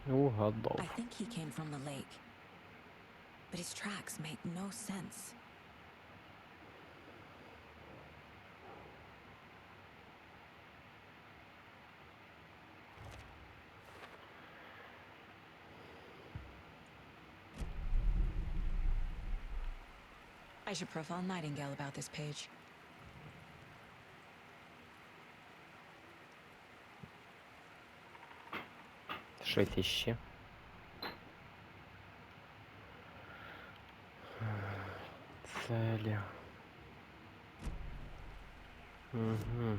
Угадав. I think he came from the lake. But his tracks make no sense. I should profile Nightingale about this page. Щось іще. Целі. Угу.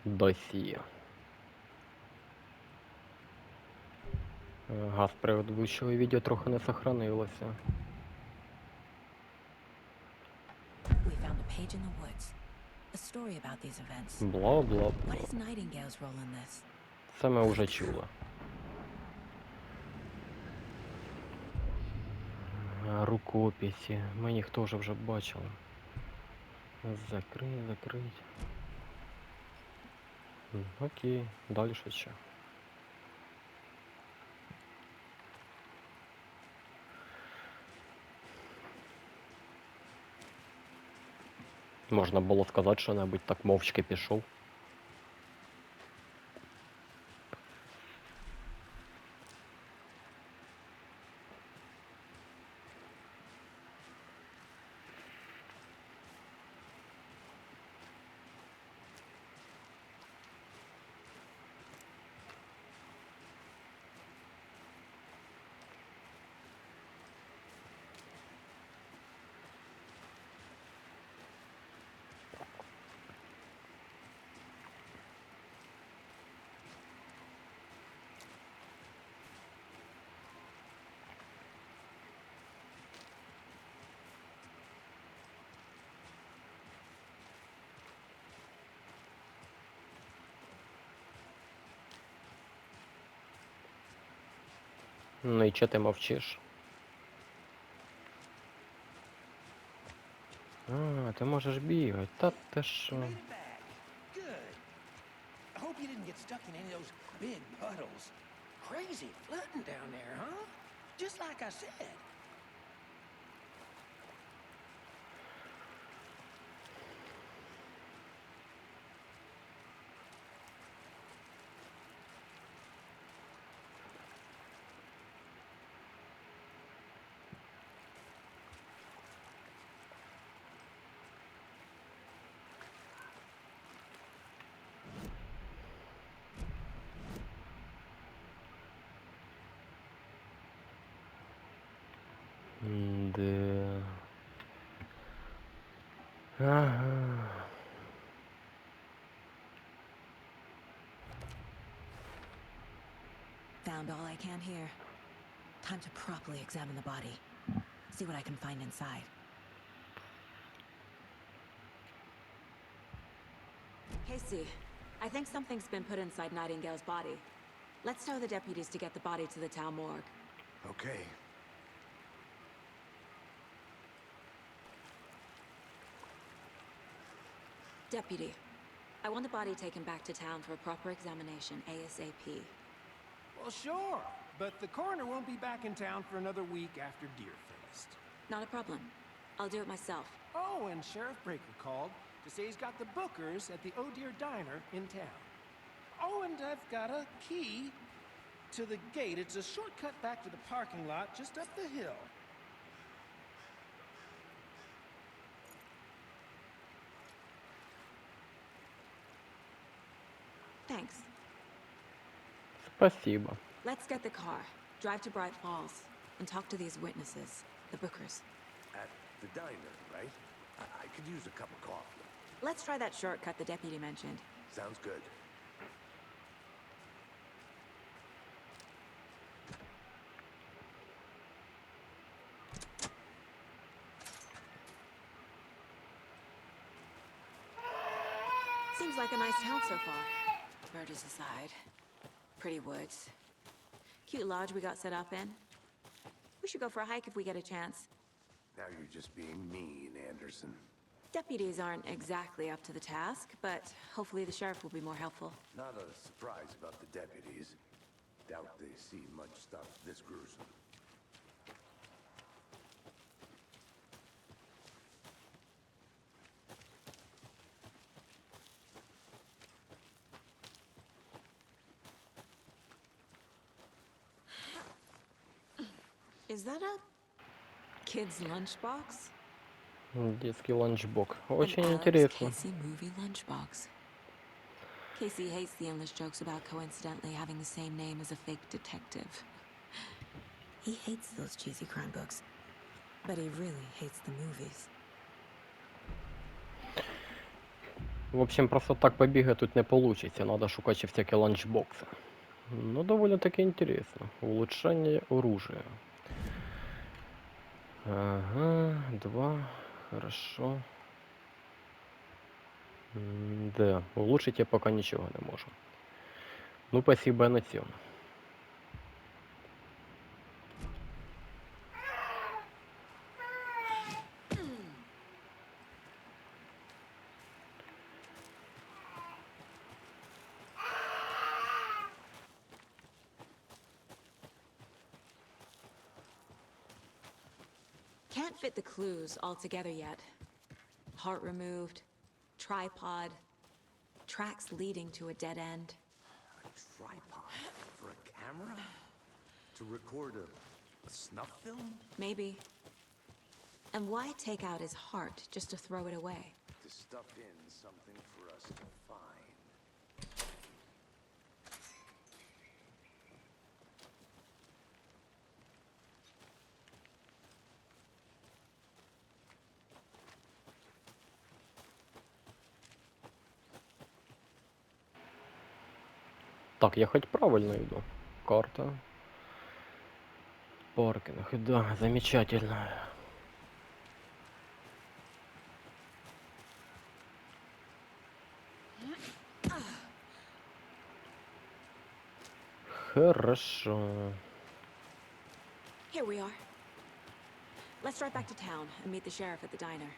Досі. Ага, з предыдущого відео трохи не сохранилося. We found a page in the woods. A story about these events. Бла-бла-бла. What is Nightingale's role in this? Це ми вже чули. Рукописи. Ми їх теж вже бачили. Закрить. Окей, далі що? Можна було сказати, що небудь так мовчки пішов. Ну і чого ти мовчиш? А, ти можеш бігати. Та ти що? Да. Ага. Found all I can here. Time to properly examine the body. See what I can find inside. Casey, I think something's been put inside Nightingale's body. Let's tell the deputies to get the body to the town morgue. Okay. Deputy, I want the body taken back to town for a proper examination ASAP. Well, sure, but the coroner won't be back in town for another week after Deerfest. Not a problem. I'll do it myself. Oh, and Sheriff Breaker called to say he's got the Bookers at the Oh Dear Diner in town. Oh, and I've got a key to the gate. It's a shortcut back to the parking lot just up the hill. Thanks. Спасибо. Let's get the car, drive to Bright Falls, and talk to these witnesses, the Bookers. At the diner, right? I could use a cup of coffee. Let's try that shortcut the deputy mentioned. Sounds good. Seems like a nice town so far. Murders aside. Pretty woods. Cute lodge we got set up in. We should go for a hike if we get a chance. Now you're just being mean, Anderson. Deputies aren't exactly up to the task, but hopefully the sheriff will be more helpful. Not a surprise about the deputies. Doubt they see much stuff this gruesome. Is that a kid's lunchbox? Детский ланчбок. An Очень Alex интересно. Casey movie lunchbox. Casey hates the endless jokes about coincidentally having the same name as a fake detective. He hates those cheesy crime books, but he really hates the movies. В общем, просто так побегать тут не получится. Надо шукать ще всякие ланчбоксы. Ну, довольно-таки интересно. Улучшение оружия. Ага, 2. Хорошо. Да, улучшить я пока ничего не можу. Ну, спасибо на цьому. Can't fit the clues all together yet. Heart removed, tripod, tracks leading to a dead end. A tripod for a camera? To record a snuff film? Maybe. And why take out his heart just to throw it away? To stuff in something for us to find. Так, я хоть правильно иду. Карта. Паркинг. Да, замечательно. Хорошо. Here we are. Let's drive back to town and meet the sheriff at the diner.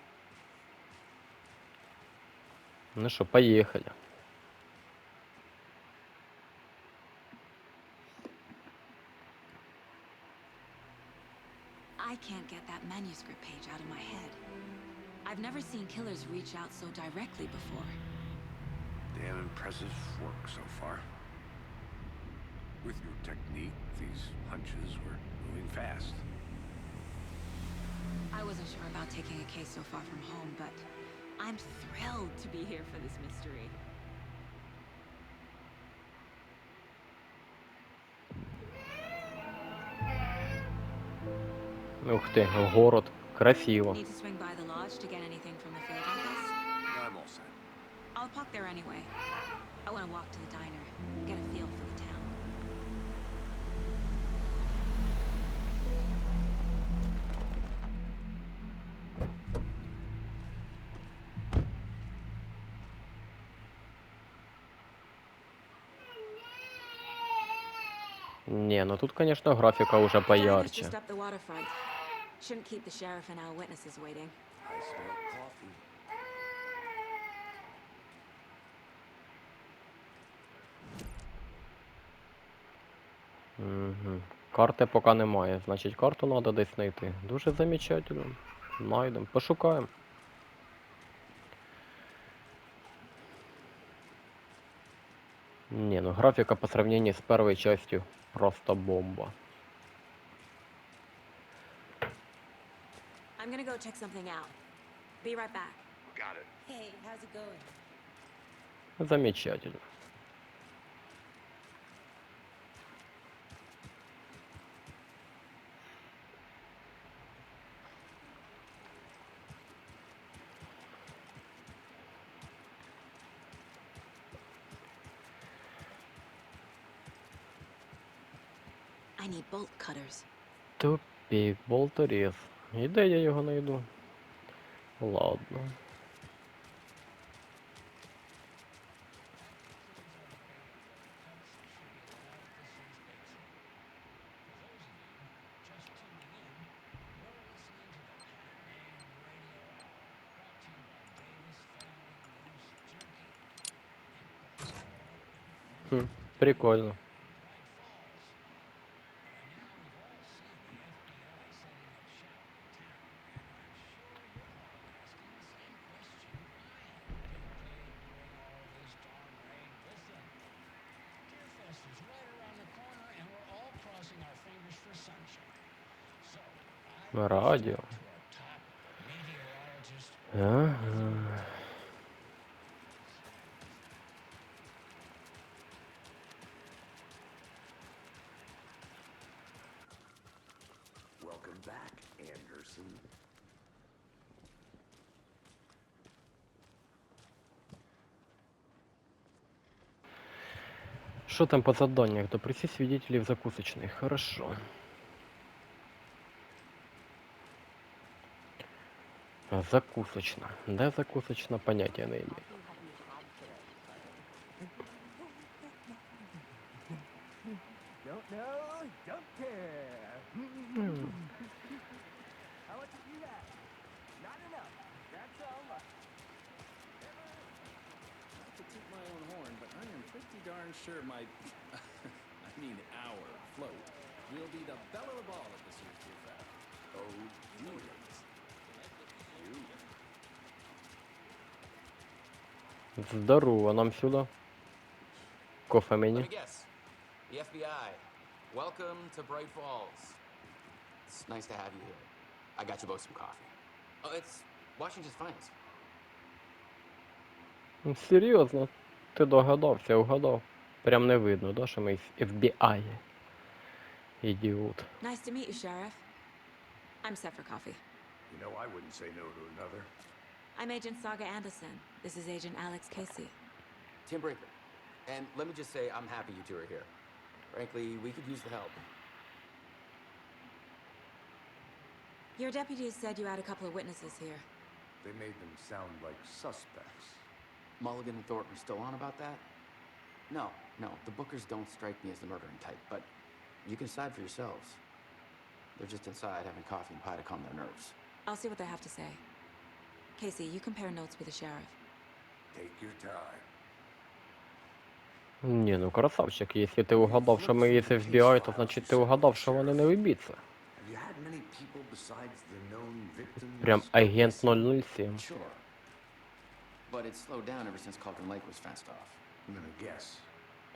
Ну что, поехали. I can't get that manuscript page out of my head. I've never seen killers reach out so directly before. Damn impressive work so far. With your technique, these hunches were moving fast. I wasn't sure about taking a case so far from home, but I'm thrilled to be here for this mystery. Ух ты, город. Красиво. Need to swing by the lodge to get anything from the field office? I'm all set. I'll park there anyway. I want to walk to the diner, get a feel for the town. Не, ну тут, конечно, графика уже The diner's поярче. just up the waterfront. Shouldn't keep the sheriff and our witnesses waiting. I smell coffee. Угу. Карти поки немає, значить карту треба десь знайти. Дуже замечательно. Найдемо, пошукаємо. Не, ну графика по сравнению с первой частью просто бомба. I'm gonna go check something out. Be right back. Got it. Hey, how's it going? Замечательно. I need bolt cutters. Тупік, болторез. І де я його знайду? Ладно. Прикольно. Радио. Ага. Welcome back, Anderson. Что там по заданнях? Допроси свидетелей в закусочной. Хорошо. Закусочна. Да, закусочна, понятия не имею. Don't know, don't care. How much did you have? Not enough. That's all right. Not to toot my own horn, but I am pretty darn sure my, I mean our float will be the belle of the ball at this year's Beer Fest. Oh, Julius. Здорово, нам сюда. Кофе Let мені. me guess. The FBI. Welcome to Bright Falls. It's nice to have you here. I got you both some coffee. Oh, it's Washington's finest. Серйозно? Ти догадався, угадав. Прям не видно, да, що ми з FBI. Ідіот. Nice to meet you, Sheriff. I'm set for coffee. You know, I wouldn't say no to another. I'm Agent Saga Anderson. This is Agent Alex Casey. Tim Brinker. And let me just say, I'm happy you two are here. Frankly, we could use the help. Your deputies said you had a couple of witnesses here. They made them sound like suspects. Mulligan and Thornton are still on about that? No, the Bookers don't strike me as the murdering type, but you can decide for yourselves. They're just inside having coffee and pie to calm their nerves. I'll see what they have to say. Casey, you compare notes with the sheriff. Take your time. Ні, ну красавчик, якщо ти угадав, що ми із FBI, то значить ти угадав, що вони не вибійці. Have you had many people besides the known victims? Прям агент 007. Sure. But it's slowed down ever since Cauldron Lake was fenced off. I'm gonna guess.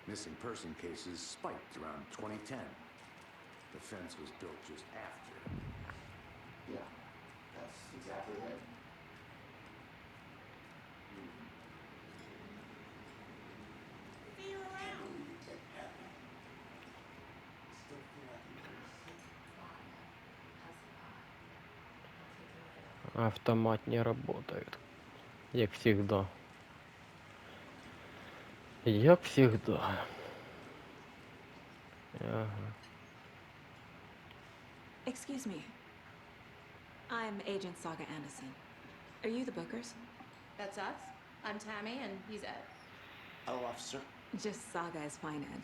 Missing person cases spiked around 2010. The fence was built just after. Yeah, that's exactly it. Автомат не работает. Як всегда. Як всегда. Ага. Excuse me. I'm Agent Saga Anderson. Are you the Bookers? That's us. I'm Tammy, and he's Ed. Hello, officer. Just Saga is fine, Ed.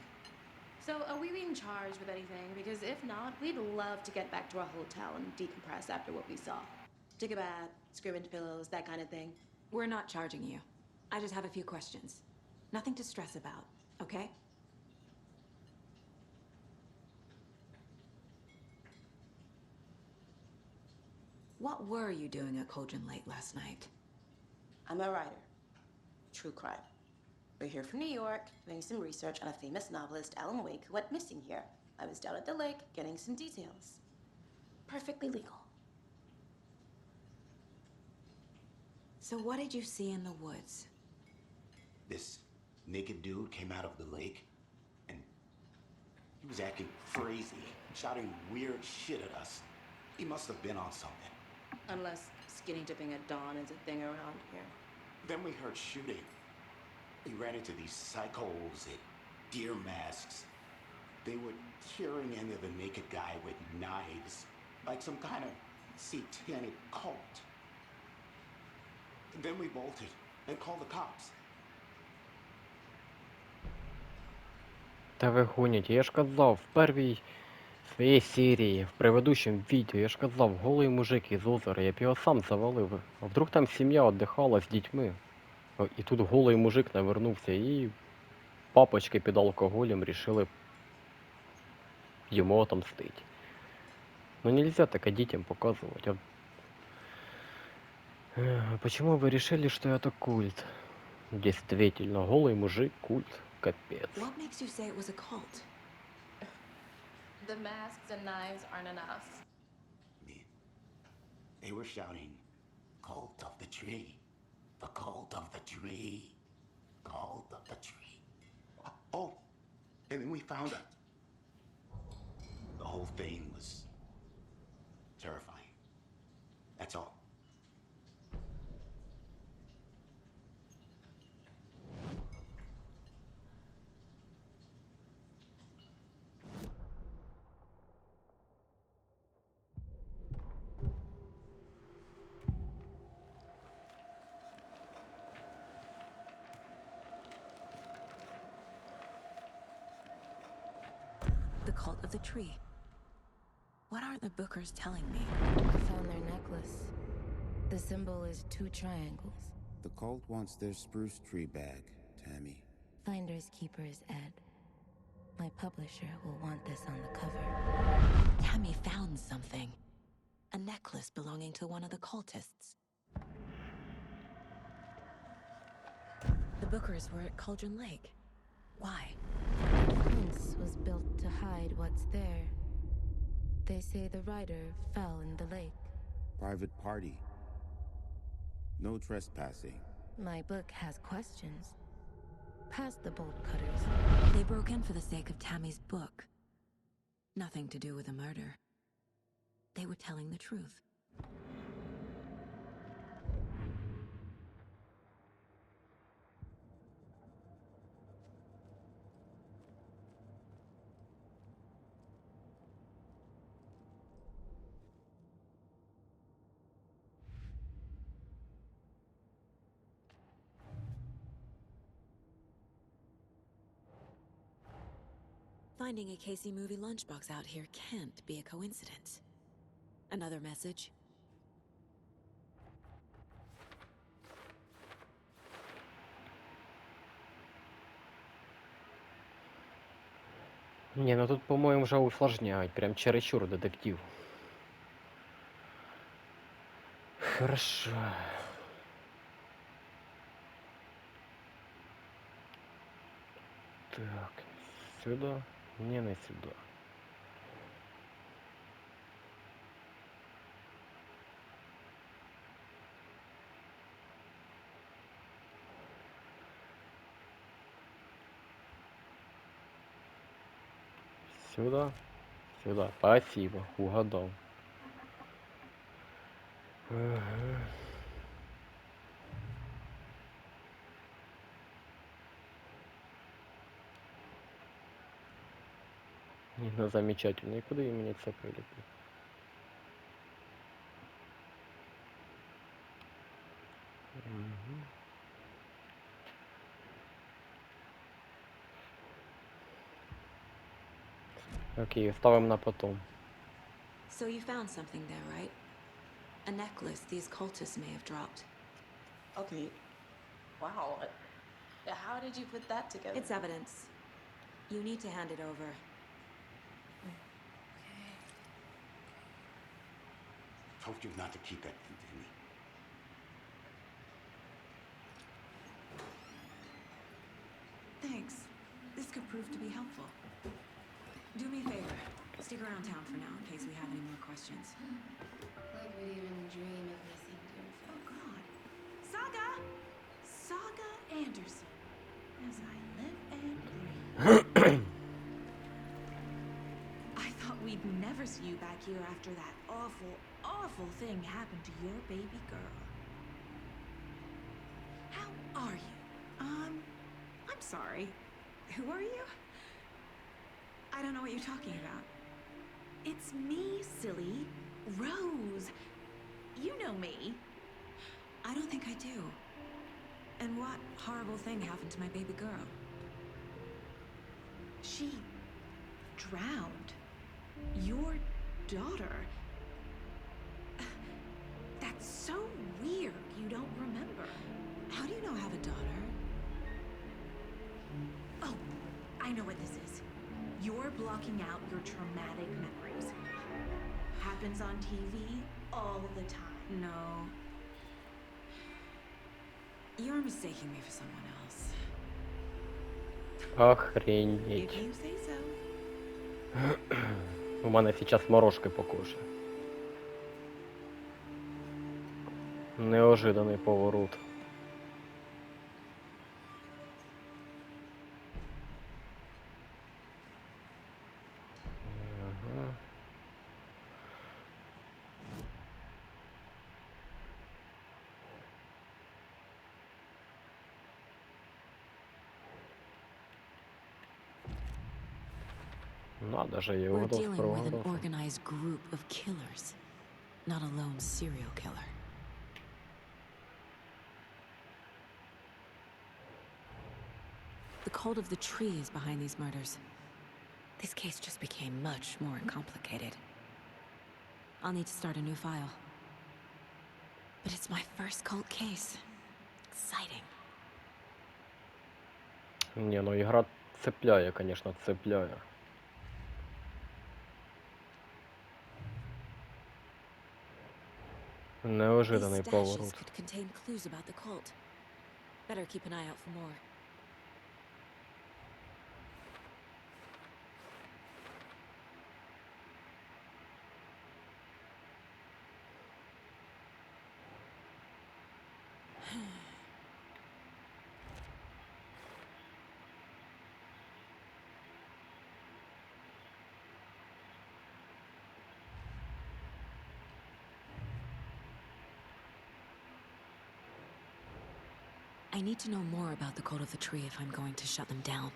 So, are we being charged with anything? Because if not, we'd love to get back to our hotel and decompress after what we saw. Take a bath, scream into pillows, that kind of thing. We're not charging you. I just have a few questions. Nothing to stress about, okay? What were you doing at Cauldron Lake last night? I'm a writer. True crime. We're here from New York, doing some research on a famous novelist, Alan Wake, who went missing here. I was down at the lake, getting some details. Perfectly legal. So what did you see in the woods? This naked dude came out of the lake, and he was acting crazy, shouting weird shit at us. He must have been on something. Unless skinny dipping at dawn is a thing around here. Then we heard shooting. We ran into these psychos in deer masks. They were tearing into the naked guy with knives, like some kind of satanic cult. And then we bolted and called the cops. Та ви гоните, я ж казав, в першій своїй серії, в предыдущем відео, я ж казав, голий мужик із озера, я б його сам завалив. А вдруг там сім'я віддихала з дітьми, і тут голий мужик навернувся і папочки під алкоголем рішили йому отомстить. Ну нельзя так детям показывать. Почему вы решили, что это культ? Действительно, голый мужик, культ, капец. What makes you say it was a cult? The masks and knives aren't enough. They were shouting, "Cult of the tree, the cult of the tree, cult of the tree." Oh, and then we found out. The whole thing was terrifying. That's all. The cult of the tree. What aren't the bookers telling me? I found their necklace. The symbol is 2 triangles. The cult wants their spruce tree bag, Tammy. Finders keepers, Ed. My publisher will want this on the cover. Tammy found something. A necklace belonging to one of the cultists. The bookers were at Cauldron Lake. Why? The fence was built to hide what's there. They say the rider fell in the lake. Private party. No trespassing. My book has questions. Past the bolt cutters. They broke in for the sake of Tammy's book. Nothing to do with a murder. They were telling the truth. Finding a Casey movie lunchbox out here can't be a coincidence. Another message? Не, ну тут, по-моему, вже усложняють. Прям чересчур детектив. Хорошо. Так, сюда. Не на сюда. Сюда. Сюда. Спасибо. Угадал. Ага. Не, ну замечательно. И куда меня цепили? Угу. Окей, ставим на потом. So you found something there, right? A necklace these cultists may have dropped. Okay. Wow. How did you put that together? It's evidence. You need to hand it over. Told you not to keep that thing to me. Thanks. This could prove to be helpful. Do me a favor. Stick around town for now in case we have any more questions. Like we'd even dream of missing dear Oh, God. Saga! Saga Anderson. As I live and breathe. I thought we'd never see you back here after that awful, awful thing happened to your baby girl. How are you? I'm sorry. Who are you? I don't know what you're talking about. It's me, silly. Rose. You know me. I don't think I do. And what horrible thing happened to my baby girl? She drowned. Your daughter. That's so weird you don't remember. How do you know I have a daughter? Oh, I know what this is. You're blocking out your traumatic memories. Happens on TV all the time. No. You're mistaking me for someone else. Охренеть. If you say so. У мене сейчас морожки по коже. Неожиданный поворот. Ага. Надо же, его We're dealing with an распроводил. organized group of killers, not a lone serial killer. The cult of the tree is behind these murders. This case just became much more complicated. I'll need to start a new file. But it's my first cult case. Exciting. Не, ну игра цепляє, конечно, цепляє. These Неожиданный stashes поворот. could contain clues about the cult. Better keep an eye out for more. I need to know more about the cult of the tree if I'm going to shut them down.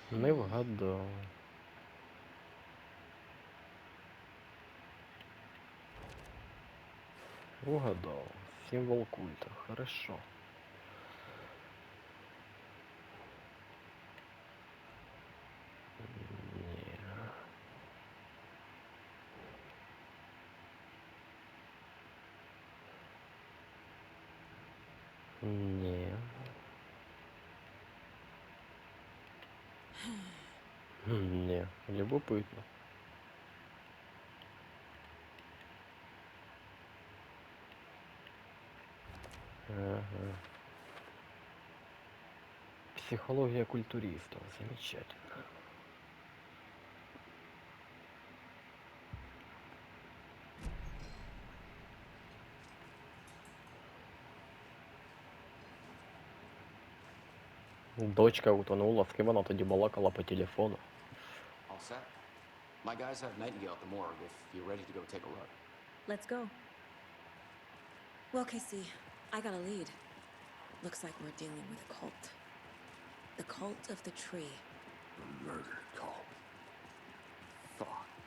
Не вгадав. Угадал. Символ культа. Хорошо. Не. Не. Любопытно. Ага. Психология культуристов. Замечательно. Дочка утонула, з ким вона тоді балакала по телефону. All set? My guys have Nightingale at the morgue if you're ready to go take a look. Let's go. Well, Casey, I got a lead. Looks like we're dealing with a cult. The cult of the tree. The murder cult. Fuck.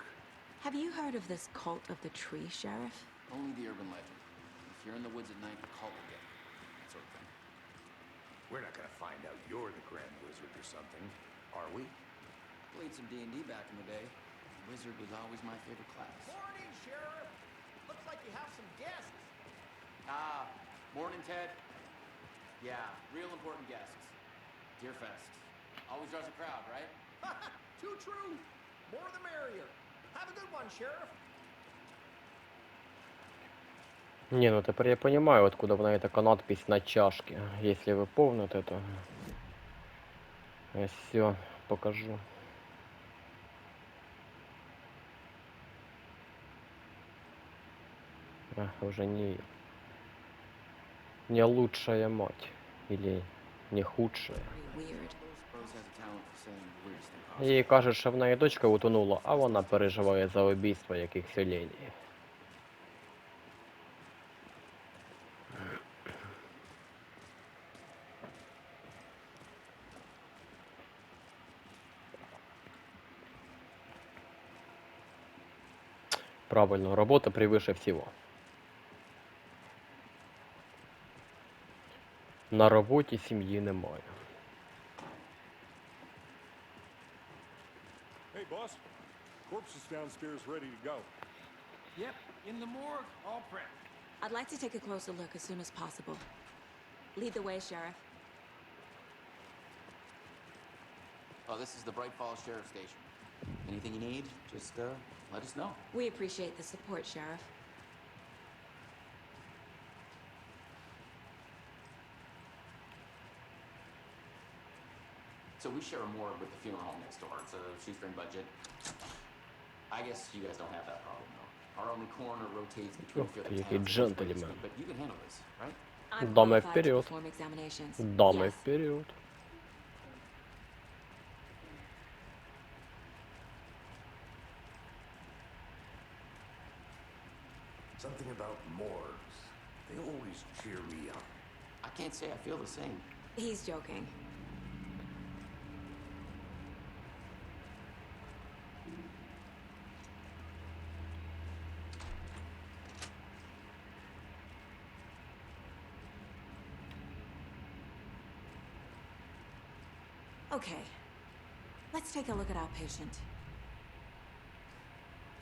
Have you heard of this cult of the tree, Sheriff? Only the urban legend. If you're in the woods at night, the cult will get you. That sort of thing. We're not gonna find out you're the Grand Wizard or something, are we? Played some D&D back in the day. Wizard was always my favorite class. Morning, Sheriff. Looks like you have some guests. Ah, morning, Ted. Yeah, real important guests. Deerfest. Always draws a crowd, right? Too true. More the merrier. Have a good one, Sheriff. Не, ну теперь я понимаю, откуда в ней такая надпись на чашке. Если вы помните, то я все покажу. Уже не лучшая мать. Или не худшая. Weird. Rose has a talent for saying the weirdest thing possible. Їй кажуть, що в неї дочка утонула, а вона переживає за убійство якихось оленей. Правильно, работа превыше всего. На роботі сім'ї немає. Hey, boss. Corpse is downstairs ready to go. Yep, in the morgue, all prepped. I'd like to take a closer look as soon as possible. Lead the way, Sheriff. Oh, this is the Bright Falls Sheriff Station. Anything you need, just let us know. We appreciate the support, Sheriff. So we share a morgue with the funeral home next door. It's a shoestring budget. I guess you guys don't have that problem, though. Our only coroner rotates between Ух the ты, other який towns in джентльмен. this basement, but you can handle this, right? I'm Дамы qualified to вперед. perform examinations. Дамы Yes. вперед. Something about morgues. They always cheer me up. I can't say I feel the same. He's joking. Okay, let's take a look at our patient.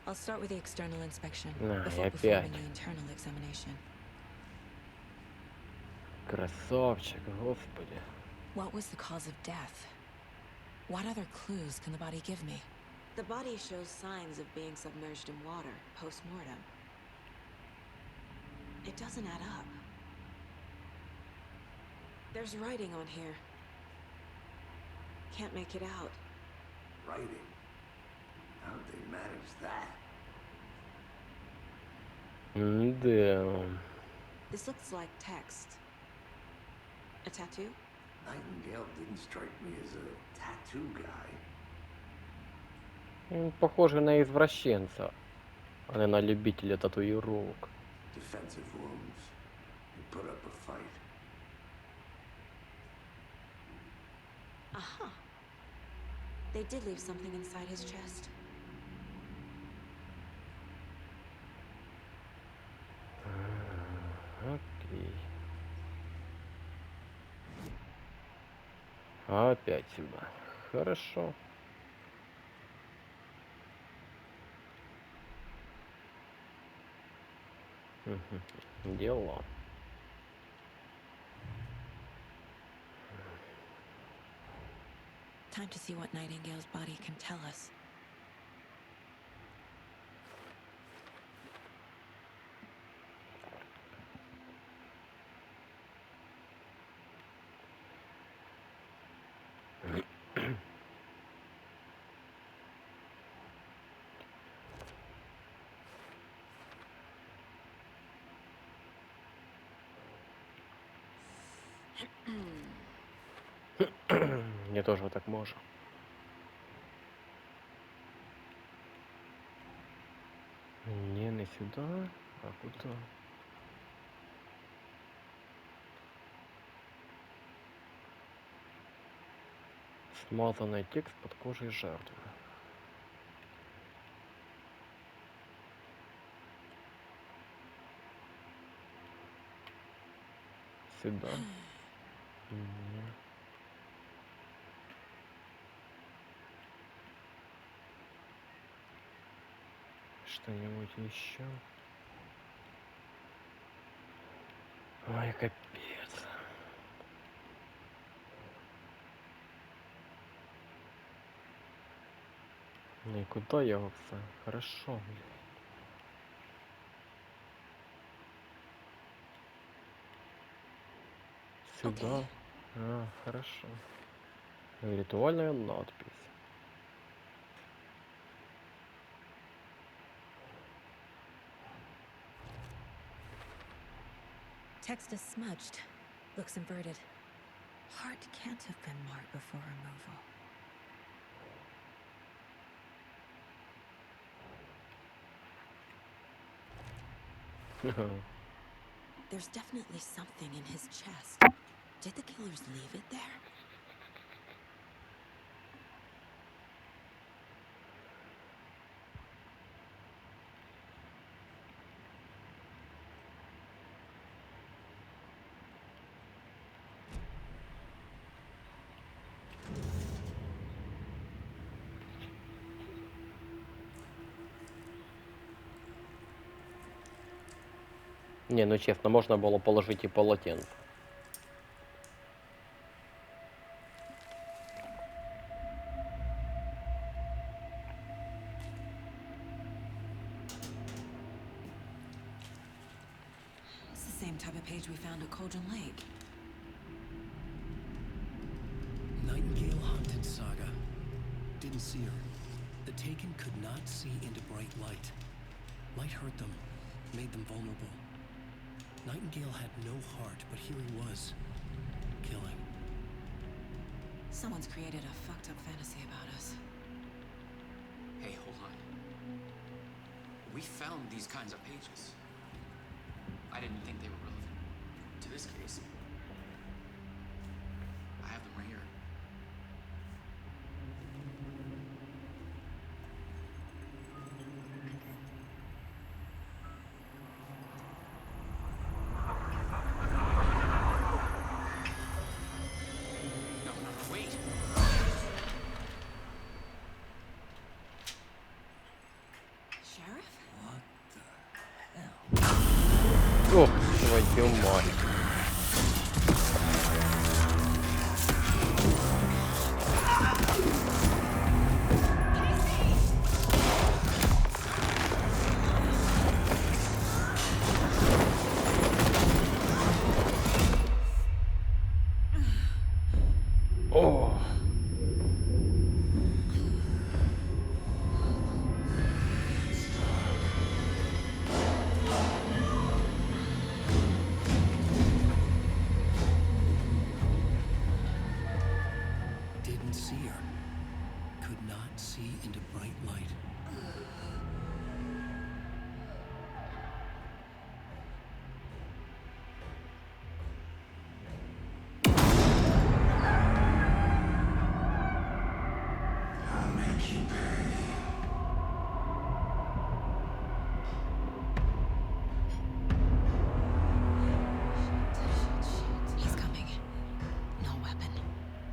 I'll start with the external inspection Ah, before и performing опять. the internal examination. Красавчик, господи. What was the cause of death? What other clues can the body give me? The body shows signs of being submerged in water post-mortem. It doesn't add up. There's writing on here. Can't make it out. Writing. How did they manage that? Да. This looks like text. A tattoo? Nightingale didn't strike me as a tattoo guy. Похоже на извращенца, а не на любителя татуировок. Defensive wounds. He put up a fight. Aha. They did leave something inside his chest. Окей. Опять сюда. Хорошо. Дела. Time to see what Nightingale's body can tell us. Мне тоже так можно. Не сюда, а куда? Смазанный текст под кожей жертвы. Сюда. Не. Что-нибудь еще? Ой, капец. Ну и куда я все? Хорошо. Сюда. Окей. А, хорошо. Ритуальная надпись. Text is smudged. Looks inverted. Heart can't have been marked before removal. There's definitely something in his chest. Did the killers leave it there? Не, ну честно, можно было положить и полотенце. It's the same type of page we found at Cauldron Lake. Nightingale hunted saga. Didn't see her. The Taken could not see into bright light. Light hurt them, made them vulnerable. Nightingale had no heart, but here he was, killing. Someone's created a fucked up fantasy about us. Hey, hold on. We found these kinds of pages. I didn't think they were relevant to this case. I have them right here. No, wait. Sheriff? Ох, твою мать. О. Didn't see her. Could not see into bright light. He's coming. No weapon.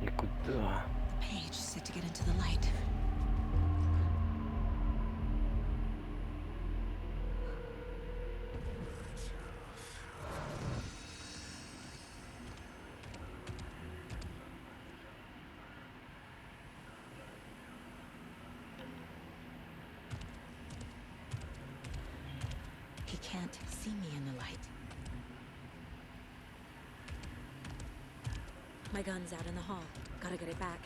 И куда? Page set to get into the light. He can't see me in the light. My gun's out in the hall. Gotta get it back.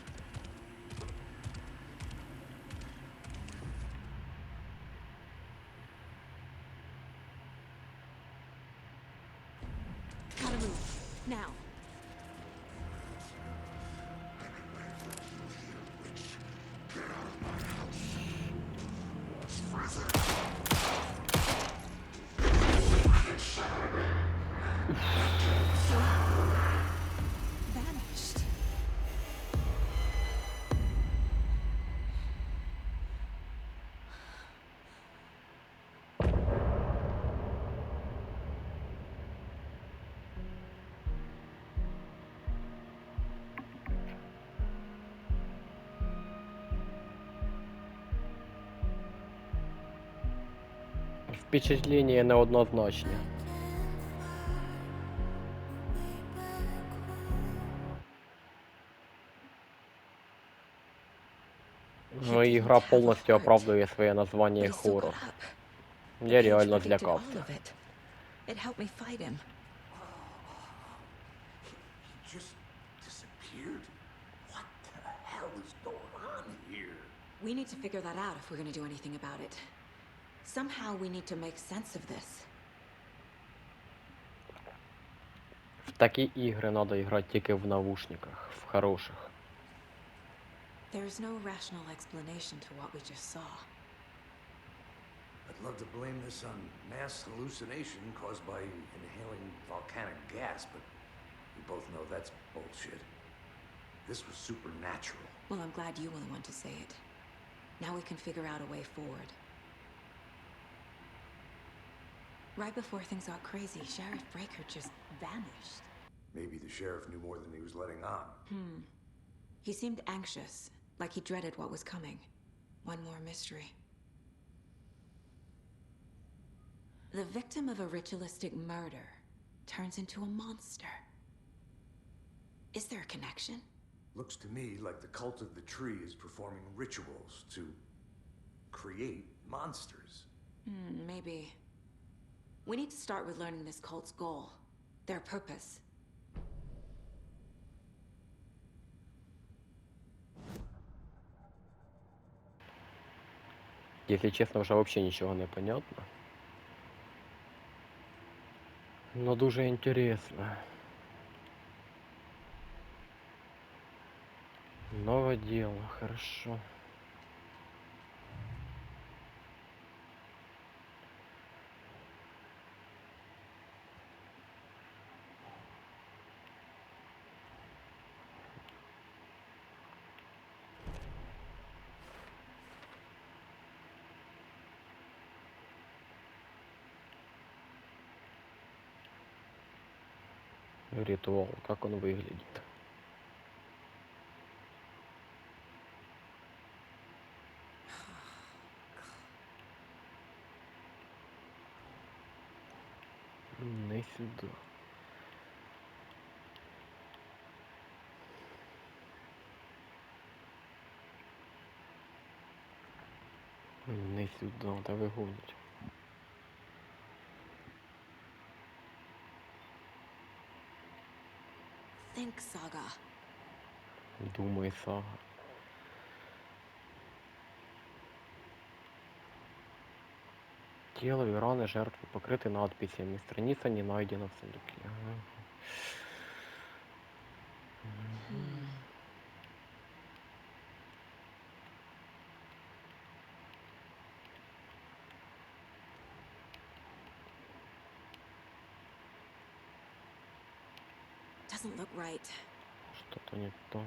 Gotta move. Now. Vanished. Впечатление неоднозначне. Но игра полностью оправдывает свое название But he still хоррор. got up. The Я page реально predicted all злякався. of it. It helped me fight him. He just disappeared? What the hell is going on here? We need to figure that out if we're gonna do anything about it. Somehow we need to make sense of this. В такі ігри надо грати тільки в навушниках, в хороших. There's no rational explanation to what we just saw. I'd love to blame this on mass hallucination caused by inhaling volcanic gas, but we both know that's bullshit. This was supernatural. Well, I'm glad you were the one to say it. Now we can figure out a way forward. Right before things got crazy, Sheriff Breaker just vanished. Maybe the sheriff knew more than he was letting on. He seemed anxious, like he dreaded what was coming. One more mystery. The victim of a ritualistic murder turns into a monster. Is there a connection? Looks to me like the cult of the tree is performing rituals to create monsters. Maybe. We need to start with learning this cult's goal, their purpose. Если честно, вже вообще нічого не понятно. Но дуже інтересно. Новое дело, хорошо. Ритуал, как он выглядит? Не сюда. Не сюда, да ви гоніть. Think, Saga. Думай, Сага. Тело и раны жертвы покрыты надписями. Страница не найдена в сундуке. Ага. Doesn't look right. Что-то не то.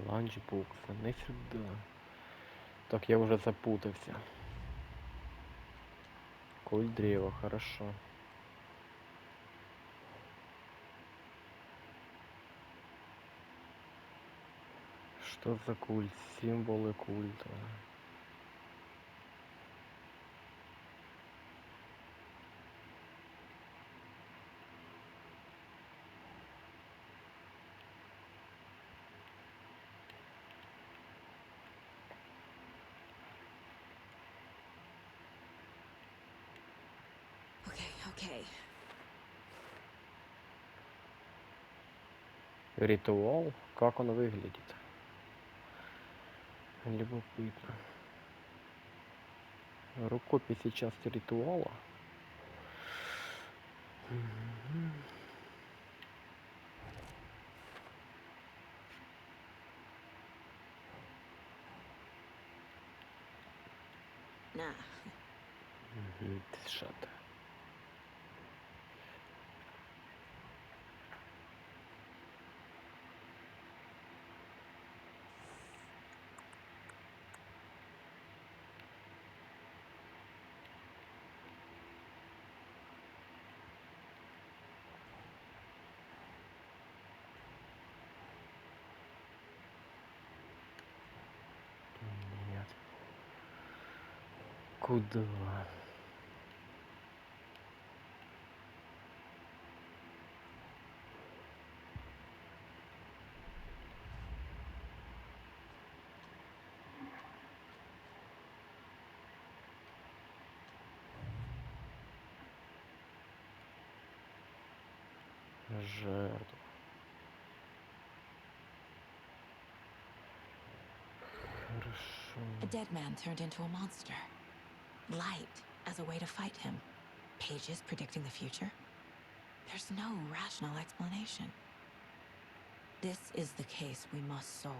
Ланчбокс, не сюда. Так, я уже запутался. Коль древо, хорошо. Что за культ? Символы культа. Okay. Ритуал? Как он выглядит? Любопытно. Рукописи части ритуала. Nah. Шат. Нет. Куда? Жертва. Хорошо. A dead man turned into a monster. Light as a way to fight him. Pages predicting the future. There's no rational explanation. This is the case we must solve.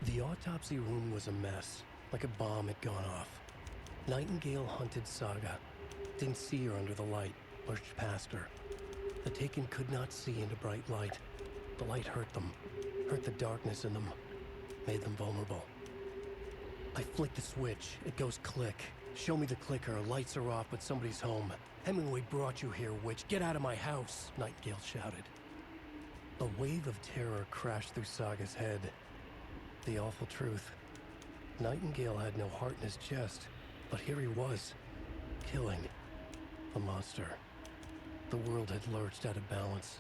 The autopsy room was a mess, like a bomb had gone off. Nightingale hunted Saga. Didn't see her under the light, pushed past her. The Taken could not see into bright light. The light hurt them, hurt the darkness in them, made them vulnerable. I flick the switch, it goes click. Show me the clicker, lights are off, but somebody's home. Hemingway brought you here, witch. Get out of my house, Nightingale shouted. A wave of terror crashed through Saga's head. The awful truth. Nightingale had no heart in his chest, but here he was, killing the monster. The world had lurched out of balance.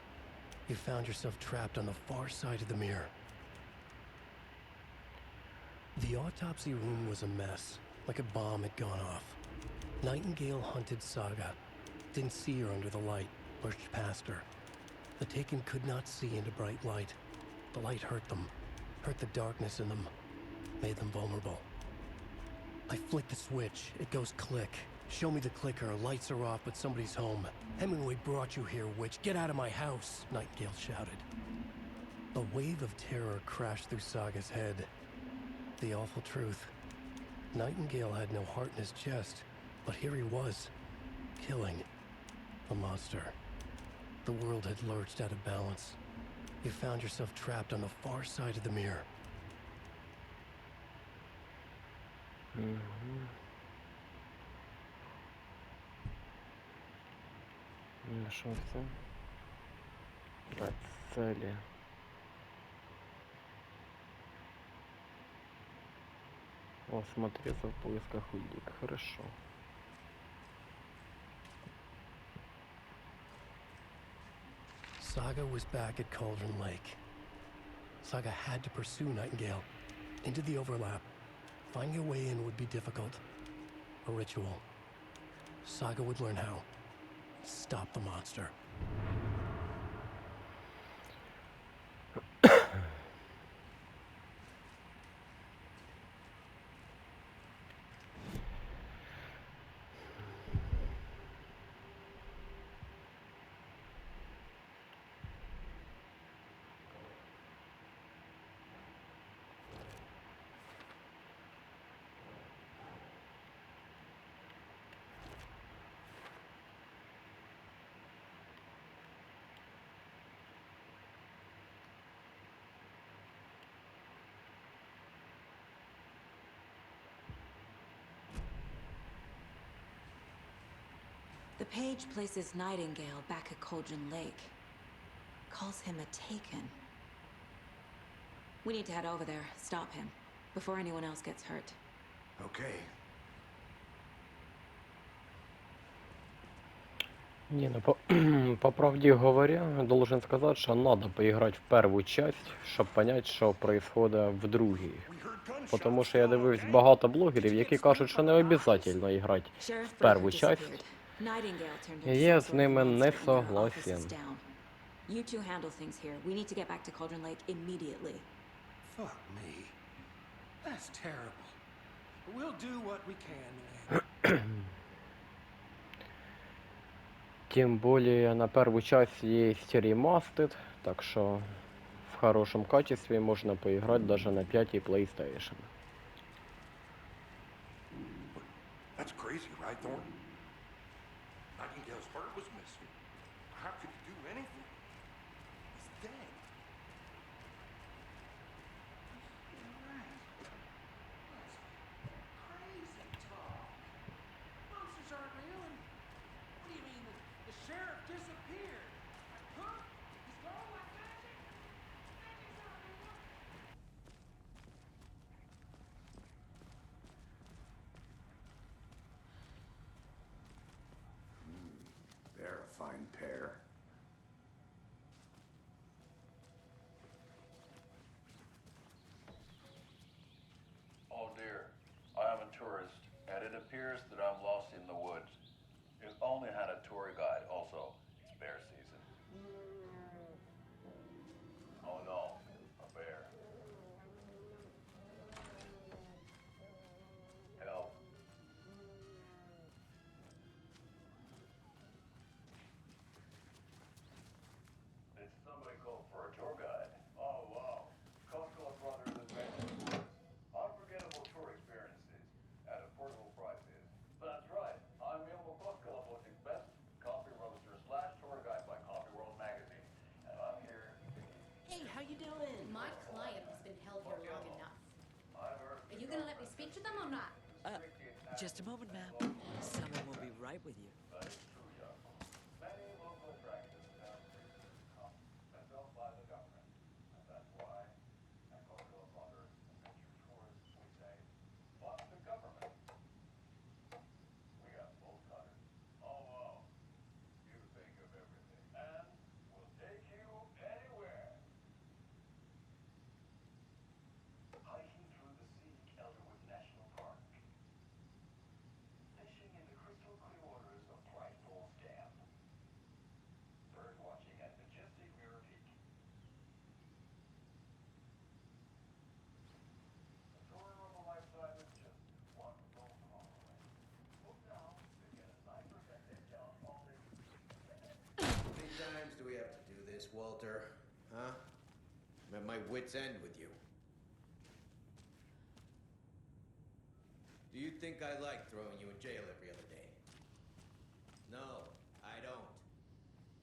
You found yourself trapped on the far side of the mirror. The autopsy room was a mess, like a bomb had gone off. Nightingale hunted Saga. Didn't see her under the light, pushed past her. The Taken could not see into bright light. The light hurt them, hurt the darkness in them, made them vulnerable. I flick the switch, it goes click. Show me the clicker, lights are off, but somebody's home. Hemingway brought you here, witch. Get out of my house, Nightingale shouted. A wave of terror crashed through Saga's head. The awful truth. Nightingale had no heart in his chest, but here he was, killing the monster. The world had lurched out of balance. You found yourself trapped on the far side of the mirror. Нашелся. Так, цели. Осмотреться в поисках улик. Хорошо. Saga was back at Cauldron Lake. Saga had to pursue Nightingale into the overlap. Finding a way in would be difficult. A ritual. Saga would learn how. Stop the monster. The page places Nightingale back at Cauldron Lake. Calls him a Taken. We need to head over there, stop him, before anyone else gets hurt. Okay. Не, ну по правде говоря, должен сказать, что надо поиграть в первую часть, щоб понять, що происходит в другій. Потому що я дивився багато блогерів, які кажуть, що не обов'язково грати в перву часть. І я з ними не согласен. You two handle things here. We need to get back to Cauldron Lake immediately. Fuck me. That's terrible. We'll do what we can. Тем более на первую часть есть ремастед, так что в хорошем качестве можно поиграть даже на 5 PlayStation. That's crazy, right, Thornton? Nightingale's heart was missing. How could he do anything? He's dead. Crazy talk. Monsters aren't real, and what do you mean the sheriff disappeared? Huh? He's gone like magic? Magic's not real. They're a fine pair. Just a moment, ma'am. Someone will be right with you. Times do we have to do this, Walter? Huh? I'm at my wit's end with you. Do you think I like throwing you in jail every other day? No, I don't.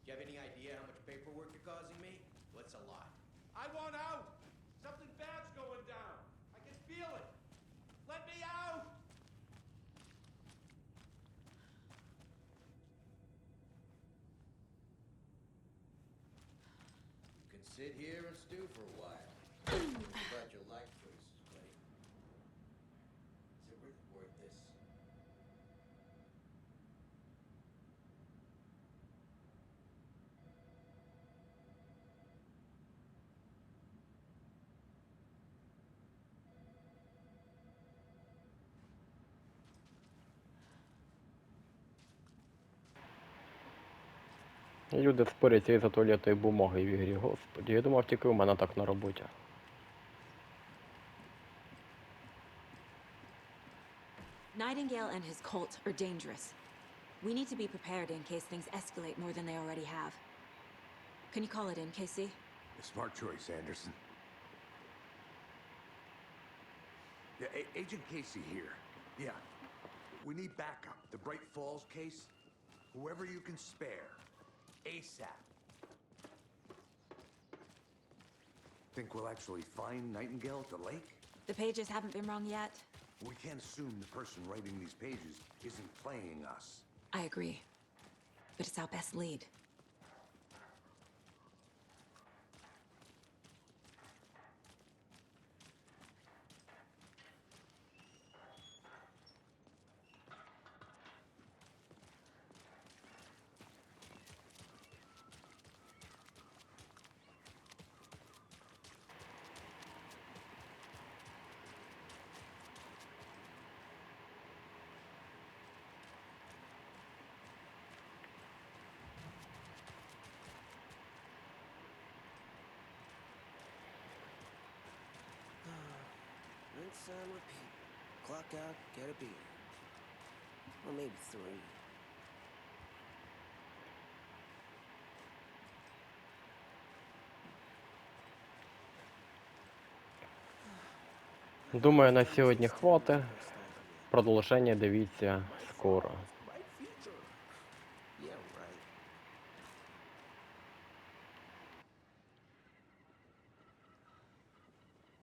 Do you have any idea how much paperwork you're causing me? What's a lot? I want out! Something bad's going down! I can feel it! Let me out! You can sit here and stew for a while. I'm glad you like choices, buddy. Is it really worth this? Люди споряться із-за туалетної бумаги в ігрі, господи, я думав тільки у мене так на роботі. Nightingale and his cult are dangerous. We need to be prepared in case things escalate more than they already have. Can you call it in, Casey? A smart choice, Anderson. Yeah, Agent Casey here. Yeah. We need backup. The Bright Falls case. Whoever you can spare. ASAP. Think we'll actually find Nightingale at the lake? The pages haven't been wrong yet. We can't assume the person writing these pages isn't playing us. I agree. But it's our best lead. Rinse and repeat. Clock out, get a beer. Or maybe 3. Думаю, на сьогодні хватить. Продовження дивіться скоро.